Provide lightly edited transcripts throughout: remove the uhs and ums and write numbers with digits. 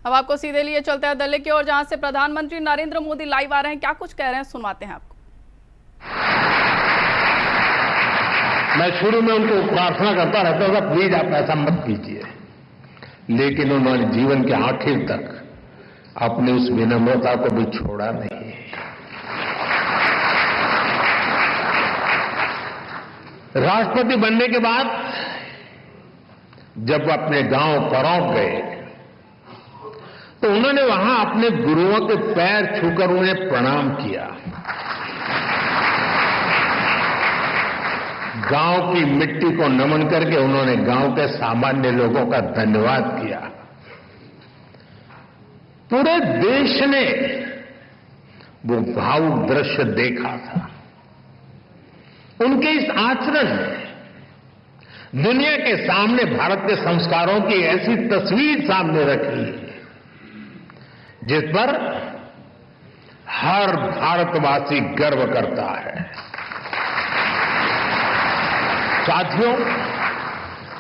अब आपको सीधे लिए चलते हैं दिल्ली की ओर, जहां से प्रधानमंत्री नरेंद्र मोदी लाइव आ रहे हैं। क्या कुछ कह रहे हैं, सुनवाते हैं आपको। मैं शुरू में उनको प्रार्थना करता रहता था, प्लीज आप ऐसा मत कीजिए, लेकिन उन्होंने जीवन के आखिर तक अपनी उस विनम्रता को भी छोड़ा नहीं। राष्ट्रपति बनने के बाद जब अपने गांव परौंठ गए तो उन्होंने वहां अपने गुरुओं के पैर छूकर उन्हें प्रणाम किया। गांव की मिट्टी को नमन करके उन्होंने गांव के सामान्य लोगों का धन्यवाद किया। पूरे देश ने वो भावुक दृश्य देखा था। उनके इस आचरण ने दुनिया के सामने भारत के संस्कारों की ऐसी तस्वीर सामने रखी जिस पर हर भारतवासी गर्व करता है। साथियों,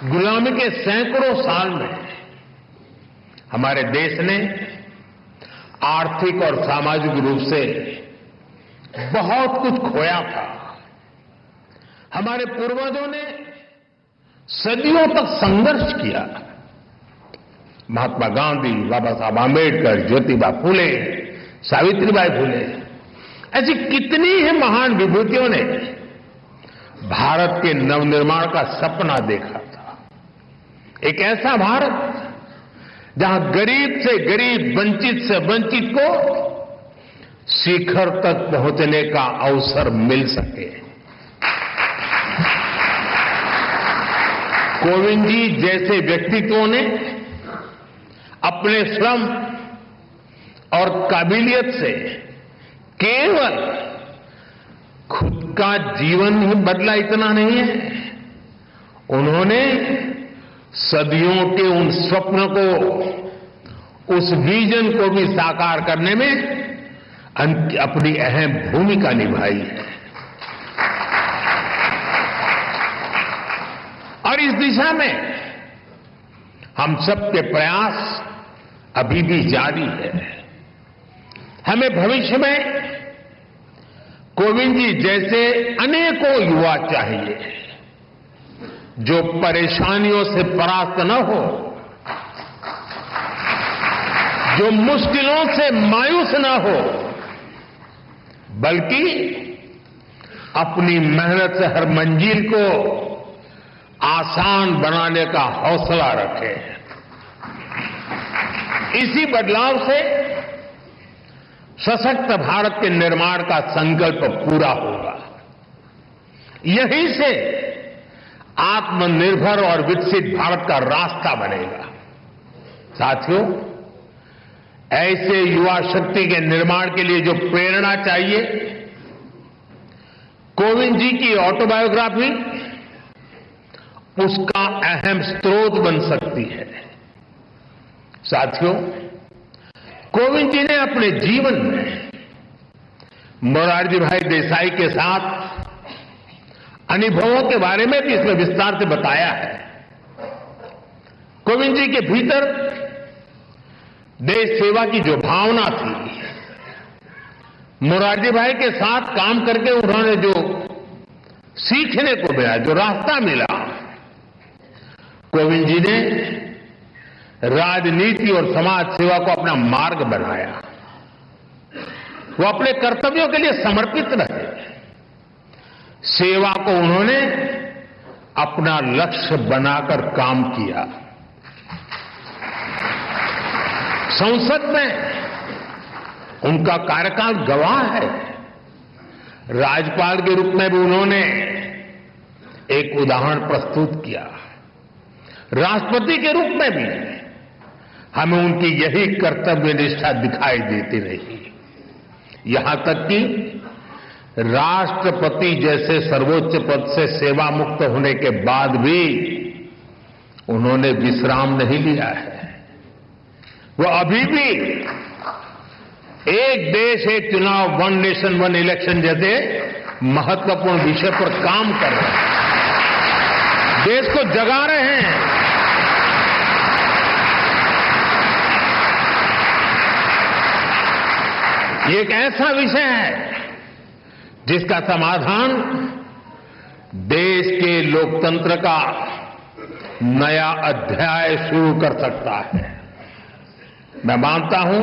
गुलामी के सैकड़ों साल में हमारे देश ने आर्थिक और सामाजिक रूप से बहुत कुछ खोया था। हमारे पूर्वजों ने सदियों तक संघर्ष किया। महात्मा गांधी, बाबा साहब आंबेडकर, ज्योतिबा फूले, सावित्रीबाई फूले, ऐसी कितनी ही महान विभूतियों ने भारत के नवनिर्माण का सपना देखा था। एक ऐसा भारत जहां गरीब से गरीब, वंचित से वंचित को शिखर तक पहुंचने का अवसर मिल सके। कोविंद जी जैसे व्यक्तित्वों ने अपने श्रम और काबिलियत से केवल खुद का जीवन ही बदला, इतना नहीं है, उन्होंने सदियों के उन स्वप्न को, उस विजन को भी साकार करने में अपनी अहम भूमिका निभाई है। और इस दिशा में हम सबके प्रयास अभी भी जारी है। हमें भविष्य में कोविंद जी जैसे अनेकों युवा चाहिए जो परेशानियों से परास्त न हो, जो मुश्किलों से मायूस न हो, बल्कि अपनी मेहनत से हर मंजिल को आसान बनाने का हौसला रखे। इसी बदलाव से सशक्त भारत के निर्माण का संकल्प पूरा होगा। यहीं से आत्मनिर्भर और विकसित भारत का रास्ता बनेगा। साथियों, ऐसे युवा शक्ति के निर्माण के लिए जो प्रेरणा चाहिए, कोविंद जी की ऑटोबायोग्राफी उसका अहम स्रोत बन सकती है। साथियों, कोविंद जी ने अपने जीवन में मोरारजी भाई देसाई के साथ अनुभवों के बारे में भी इसमें विस्तार से बताया है। कोविंद जी के भीतर देश सेवा की जो भावना थी, मोरारजी भाई के साथ काम करके उन्होंने जो सीखने को मिला, जो रास्ता मिला, कोविंद जी ने राजनीति और समाज सेवा को अपना मार्ग बनाया। वो अपने कर्तव्यों के लिए समर्पित रहे। सेवा को उन्होंने अपना लक्ष्य बनाकर काम किया। संसद में उनका कार्यकाल गवाह है। राज्यपाल के रूप में भी उन्होंने एक उदाहरण प्रस्तुत किया। राष्ट्रपति के रूप में भी हमें उनकी यही कर्तव्य निष्ठा दिखाई देती रही। यहां तक कि राष्ट्रपति जैसे सर्वोच्च पद से सेवा मुक्त होने के बाद भी उन्होंने विश्राम नहीं लिया है। वो अभी भी एक देश एक चुनाव, वन नेशन वन इलेक्शन जैसे महत्वपूर्ण विषय पर काम कर रहे हैं, देश को जगा रहे हैं। ये एक ऐसा विषय है जिसका समाधान देश के लोकतंत्र का नया अध्याय शुरू कर सकता है। मैं मानता हूं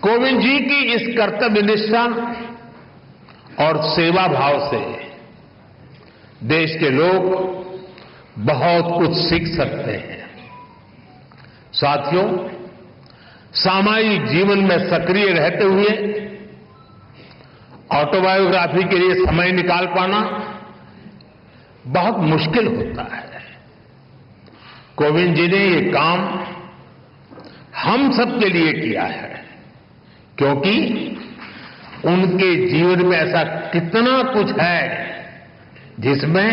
कोविंद जी की इस कर्तव्य निष्ठा और सेवा भाव से देश के लोग बहुत कुछ सीख सकते हैं। साथियों, सामाजिक जीवन में सक्रिय रहते हुए ऑटोबायोग्राफी के लिए समय निकाल पाना बहुत मुश्किल होता है। कोविंद जी ने ये काम हम सबके लिए किया है, क्योंकि उनके जीवन में ऐसा कितना कुछ है जिसमें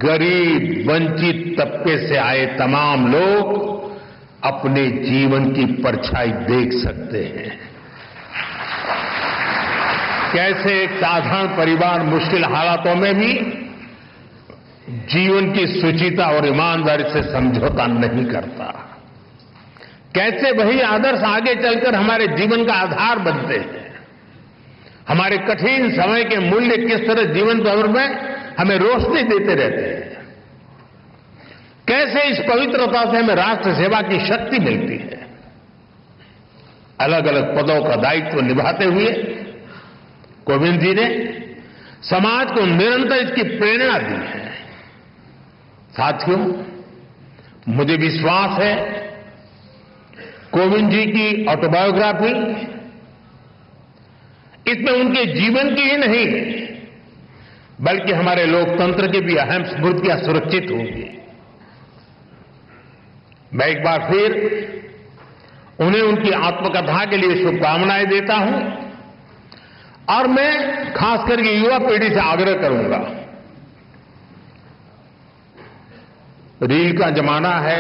गरीब वंचित तबके से आए तमाम लोग अपने जीवन की परछाई देख सकते हैं। कैसे एक साधारण परिवार मुश्किल हालातों में भी जीवन की शुचिता और ईमानदारी से समझौता नहीं करता। कैसे वही आदर्श आगे चलकर हमारे जीवन का आधार बनते हैं। हमारे कठिन समय के मूल्य किस तरह जीवन भर में हमें रोशनी देते रहते हैं। कैसे इस पवित्रता से हमें राष्ट्र सेवा की शक्ति मिलती है। अलग अलग पदों का दायित्व निभाते हुए कोविंद जी ने समाज को निरंतर इसकी प्रेरणा दी है। साथियों, मुझे विश्वास है कोविंद जी की ऑटोबायोग्राफी इसमें उनके जीवन की ही नहीं बल्कि हमारे लोकतंत्र की भी अहम स्मृतियां सुरक्षित होंगी। मैं एक बार फिर उन्हें उनकी आत्मकथा के लिए शुभकामनाएं देता हूं और मैं खास करके युवा पीढ़ी से आग्रह करूंगा, रील का जमाना है।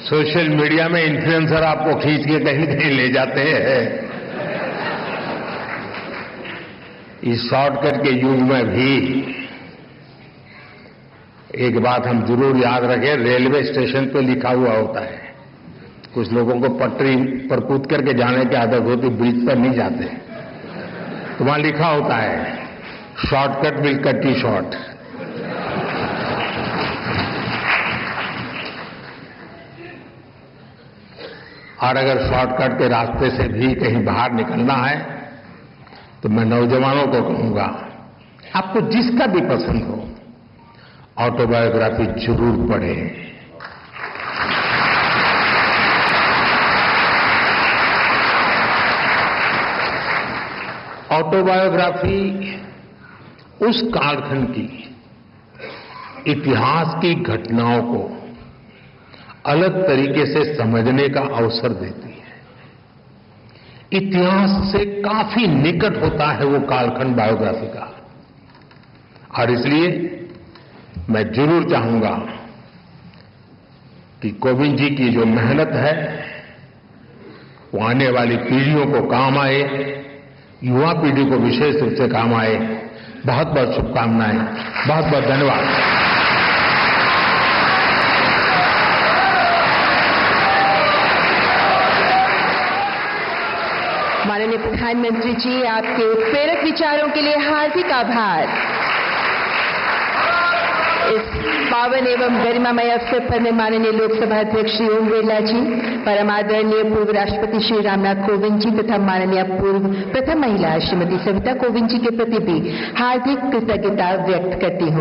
सोशल मीडिया में इन्फ्लुएंसर आपको खींच के कहीं कहीं ले जाते हैं। इस शॉर्टकट के युग में भी एक बात हम जरूर याद रखें, रेलवे स्टेशन पे लिखा हुआ होता है। कुछ लोगों को पटरी पर कूद करके जाने की आदत होती, ब्रिज पर नहीं जाते। तो वहां लिखा होता है shortcut will cut you short. और अगर शॉर्टकट के रास्ते से भी कहीं बाहर निकलना है तो मैं नौजवानों को कहूंगा, आपको जिसका भी पसंद हो ऑटोबायोग्राफी जरूर पढ़ें। ऑटोबायोग्राफी उस कालखंड की इतिहास की घटनाओं को अलग तरीके से समझने का अवसर देती है। इतिहास से काफी निकट होता है वो कालखंड बायोग्राफी का, और इसलिए मैं जरूर चाहूंगा कि कोविंद जी की जो मेहनत है वो आने वाली पीढ़ियों को काम आए, युवा पीढ़ी को विशेष रूप से काम आए। बहुत बहुत शुभकामनाएं, बहुत बहुत धन्यवाद। माननीय प्रधानमंत्री जी, आपके उत्प्रेरक विचारों के लिए हार्दिक आभार। इस पावन एवं गरिमामय अवसर पर मैं माननीय लोकसभा अध्यक्ष श्री ओम बिरला जी, परम आदरणीय पूर्व राष्ट्रपति श्री रामनाथ कोविंद जी तथा माननीय पूर्व प्रथम महिला श्रीमती सविता कोविंद जी के प्रति भी हार्दिक कृतज्ञता व्यक्त करती हूं।